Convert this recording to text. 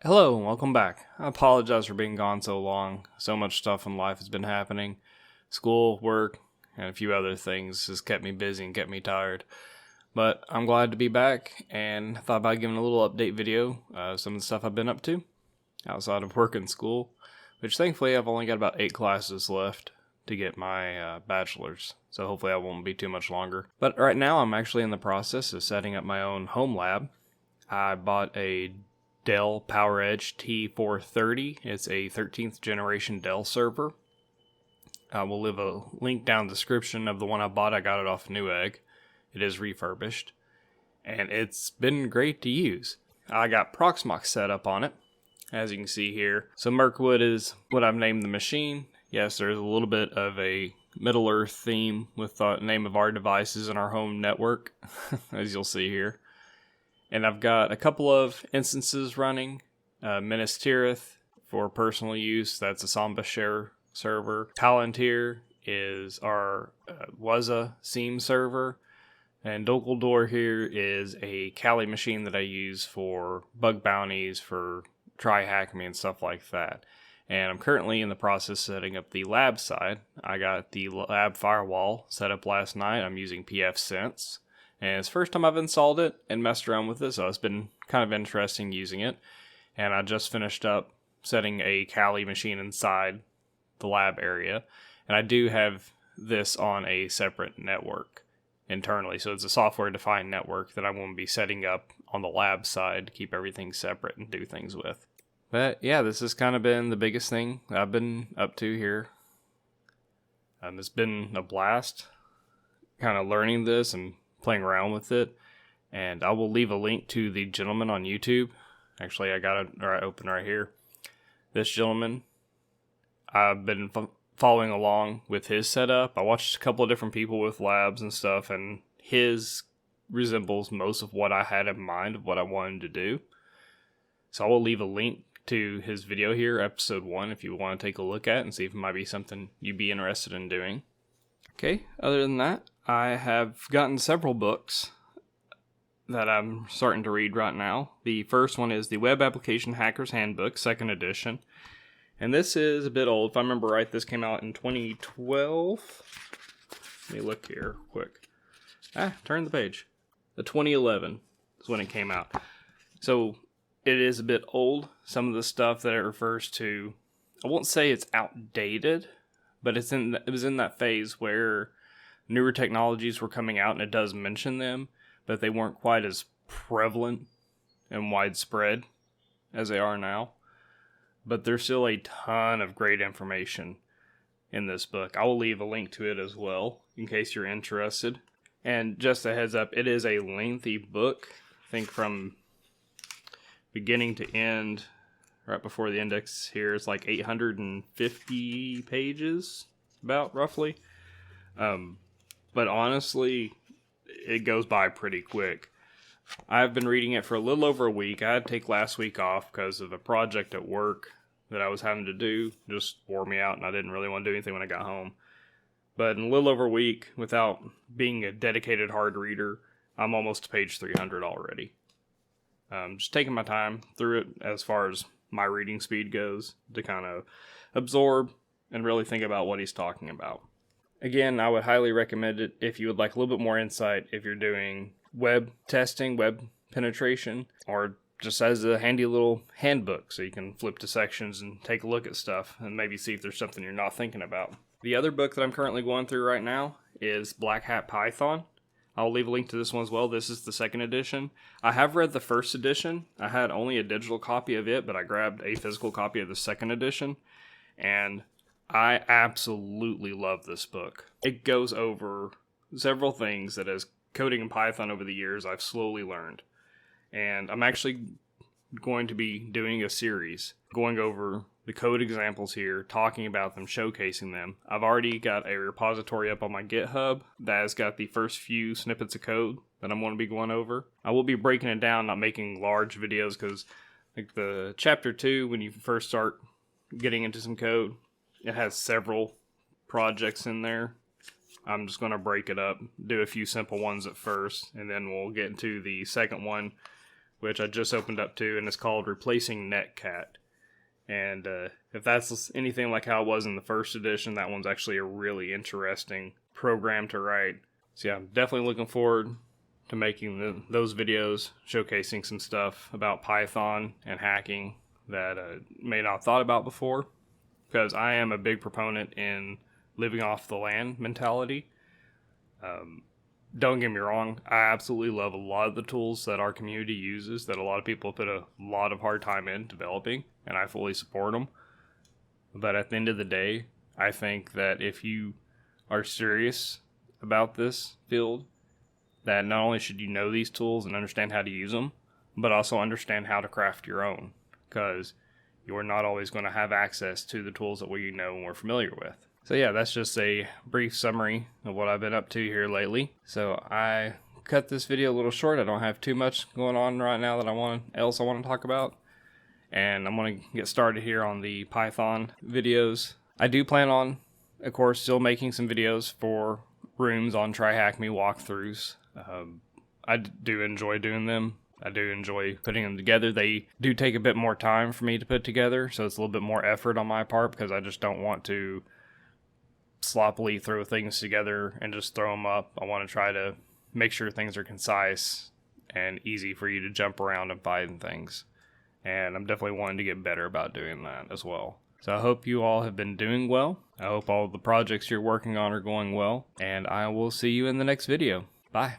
Hello and welcome back. I apologize for being gone so long. So much stuff in life has been happening. School, work, and a few other things has kept me busy and kept me tired. But I'm glad to be back and thought about giving a little update video of some of the stuff I've been up to outside of work and school, which thankfully I've only got about 8 classes left to get my bachelor's. So hopefully that won't be too much longer. But right now I'm actually in the process of setting up my own home lab. I bought a Dell PowerEdge T430. It's a 13th generation Dell server. We'll leave a link down in the description of the one I bought. I got it off Newegg. It is refurbished. And it's been great to use. I got Proxmox set up on it, as you can see here. So Mirkwood is what I've named the machine. Yes, there's a little bit of a Middle Earth theme with the name of our devices in our home network, as you'll see here. And I've got a couple of instances running. Minas Tirith for personal use. That's a Samba share server. Palantir is our was Seam server. And Dokeldor here is a Kali machine that I use for bug bounties, for try hack me and stuff like that. And I'm currently in the process of setting up the lab side. I got the lab firewall set up last night. I'm using pfSense. And it's the first time I've installed it and messed around with it, so it's been kind of interesting using it. And I just finished up setting a Kali machine inside the lab area. And I do have this on a separate network internally. So it's a software-defined network that I'm going to be setting up on the lab side to keep everything separate and do things with. But yeah, this has kind of been the biggest thing I've been up to here. It's been a blast kind of learning this and playing around with it, and I will leave a link to the gentleman on YouTube. Actually, I got it right open right here. This gentleman, I've been following along with his setup. I watched a couple of different people with labs and stuff, and his resembles most of what I had in mind of what I wanted to do. So I will leave a link to his video here, episode 1, if you want to take a look at and see if it might be something you'd be interested in doing. Okay, other than that, I have gotten several books that I'm starting to read right now. The first one is the Web Application Hacker's Handbook, 2nd edition. And this is a bit old. If I remember right, this came out in 2012. Let me look here quick. Turn the page. The 2011 is when it came out. So it is a bit old. Some of the stuff that it refers to, I won't say it's outdated, but it was in that phase where newer technologies were coming out, and it does mention them, but they weren't quite as prevalent and widespread as they are now. But there's still a ton of great information in this book. I will leave a link to it as well, in case you're interested. And just a heads up, it is a lengthy book. I think from beginning to end, right before the index here, it's like 850 pages, about roughly. But honestly, it goes by pretty quick. I've been reading it for a little over a week. I had to take last week off because of a project at work that I was having to do. Just wore me out, and I didn't really want to do anything when I got home. But in a little over a week, without being a dedicated hard reader, I'm almost to page 300 already. Just taking my time through it as far as my reading speed goes to kind of absorb and really think about what he's talking about. Again, I would highly recommend it if you would like a little bit more insight if you're doing web testing, web penetration, or just as a handy little handbook so you can flip to sections and take a look at stuff and maybe see if there's something you're not thinking about. The other book that I'm currently going through right now is Black Hat Python. I'll leave a link to this one as well. This is the 2nd edition. I have read the 1st edition. I had only a digital copy of it, but I grabbed a physical copy of the 2nd edition, and I absolutely love this book. It goes over several things that as coding in Python over the years I've slowly learned. And I'm actually going to be doing a series going over the code examples here, talking about them, showcasing them. I've already got a repository up on my GitHub that has got the first few snippets of code that I'm going to be going over. I will be breaking it down, not making large videos, because like the chapter 2, when you first start getting into some code, it has several projects in there. I'm just going to break it up, do a few simple ones at first, and then we'll get into the second one which I just opened up to, and it's called Replacing Netcat. And if that's anything like how it was in the first edition, that one's actually a really interesting program to write. So yeah, I'm definitely looking forward to making those videos, showcasing some stuff about Python and hacking that may not have thought about before, because I am a big proponent in living off the land mentality. Don't get me wrong, I absolutely love a lot of the tools that our community uses, that a lot of people put a lot of hard time in developing, and I fully support them. But at the end of the day, I think that if you are serious about this field, that not only should you know these tools and understand how to use them, but also understand how to craft your own, because you're not always going to have access to the tools that we know and we're familiar with. So yeah, that's just a brief summary of what I've been up to here lately. So I cut this video a little short. I don't have too much going on right now that I want to talk about. And I'm going to get started here on the Python videos. I do plan on, of course, still making some videos for rooms on Try Hack Me walkthroughs. I do enjoy doing them. I do enjoy putting them together. They do take a bit more time for me to put together, so it's a little bit more effort on my part, because I just don't want to sloppily throw things together and just throw them up. I want to try to make sure things are concise and easy for you to jump around and find things. And I'm definitely wanting to get better about doing that as well. So I hope you all have been doing well. I hope all the projects you're working on are going well. And I will see you in the next video. Bye.